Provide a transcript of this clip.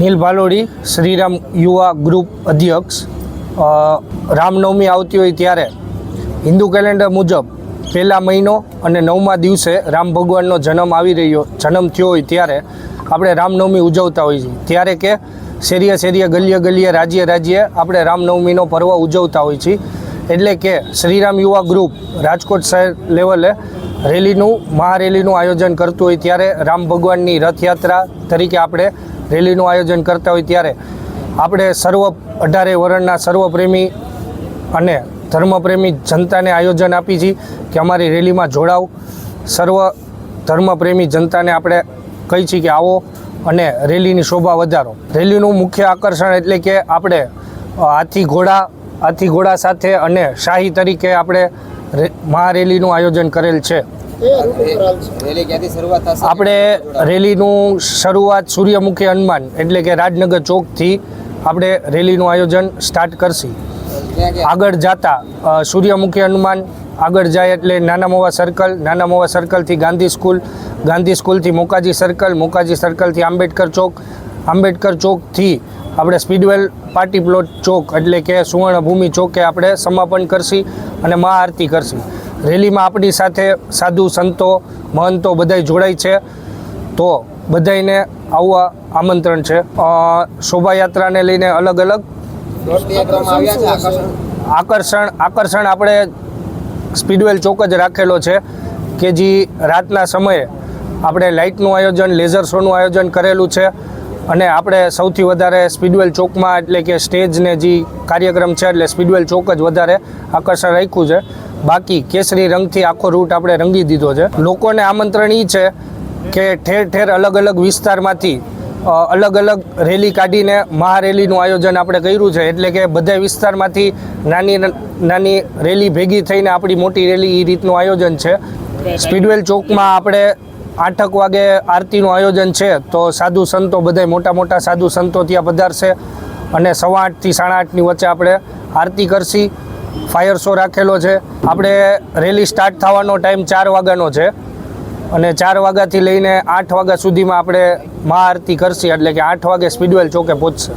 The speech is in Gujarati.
નીલ ભાલોડી, શ્રીરામ યુવા ગ્રુપ અધ્યક્ષ। રામનવમી આવતી હોય ત્યારે હિન્દુ કેલેન્ડર મુજબ પહેલા મહિનો અને 9મા દિવસે રામ ભગવાનનો જન્મ થયો હોય ત્યારે આપણે રામનવમી ઉજવતા હોઈએ છીએ। ત્યારે કે શેરીએ શેરીએ ગલીએ ગલીએ રાજ્ય રાજ્યે આપણે રામનવમીનો પર્વ ઉજવતા હોઈએ છીએ। એટલે કે શ્રીરામ યુવા ગ્રુપ રાજકોટ શહેર લેવલે મહારેલીનું આયોજન કરતું હોય ત્યારે રામ ભગવાનની રથયાત્રા તરીકે આપણે રેલીનું આયોજન કરતા હોય ત્યારે આપણે 18 વર્ણના સર્વપ્રેમી અને ધર્મપ્રેમી જનતાને આયોજન આપી છીએ કે અમારી રેલીમાં જોડાવ। સર્વ ધર્મપ્રેમી જનતાને આપણે કહી છીએ કે આવો અને રેલીની શોભા વધારો। રેલીનું મુખ્ય આકર્ષણ એટલે કે આપણે હાથી ઘોડા સાથે અને શાહી તરીકે આપણે મહારેલીનું આયોજન કરેલ છે। આપણે રેલીનું શરૂઆત સૂર્યમુખી હનુમાન એટલે કે રાજનગર ચોકથી આપણે રેલીનું આયોજન સ્ટાર્ટ કરશી। આગળ જતા સૂર્યમુખી હનુમાન આગળ જાય એટલે નાના મોવા સર્કલથી ગાંધી સ્કૂલથી મોકાજી સર્કલથી આંબેડકર ચોકથી આપણે સ્પીડવેલ પાર્ટી પ્લોટ ચોક એટલે કે સુવર્ણભૂમિ ચોકે આપણે સમાપન કરશી અને મહાઆરતી કરશી। રેલીમાં આપણી સાથે સાધુ સંતો મહંતો બધાય જોડાય છે, તો બધાયને આવવા આમંત્રણ છે। શોભાયાત્રાને લઈને અલગ આકર્ષણ આપણે સ્પીડવેલ ચોક જ રાખેલો છે કે જે રાતના સમયે આપણે લાઇટનું આયોજન, લેઝર શોનું આયોજન કરેલું છે અને આપણે સૌથી વધારે સ્પીડવેલ ચોકમાં એટલે કે સ્ટેજને જે કાર્યક્રમ છે એટલે સ્પીડવેલ ચોક જ વધારે આકર્ષણ રાખ્યું છે। બાકી કેસરી રંગથી આખો રૂટ આપણે રંગી દીધો છે। લોકોને આમંત્રણ એ છે કે ઠેર ઠેર અલગ વિસ્તારમાંથી અલગ રેલી કાઢીને મહારેલીનું આયોજન આપણે કર્યું છે। એટલે કે બધા વિસ્તારમાંથી નાની રેલી ભેગી થઈને આપણી મોટી રેલી એ રીતનું આયોજન છે। સ્પીડવેલ ચોકમાં આપણે 8 વાગે આરતીનું આયોજન છે, તો સાધુ સંતો બધા મોટા સાધુ સંતો ત્યાં પધારશે અને 8:15 થી 8:30ની વચ્ચે આપણે આરતી કરશી। ફાયર શો રાખેલો છે। આપણે રેલી સ્ટાર્ટ થવાનો ટાઈમ 4 વાગ્યાનો છે અને 4 વાગ્યાથી લઈને 8 વાગ્યા સુધીમાં આપણે મહાઆરતી કરશી, એટલે કે 8 વાગે સ્પીડવેલ ચોકે પહોંચશે।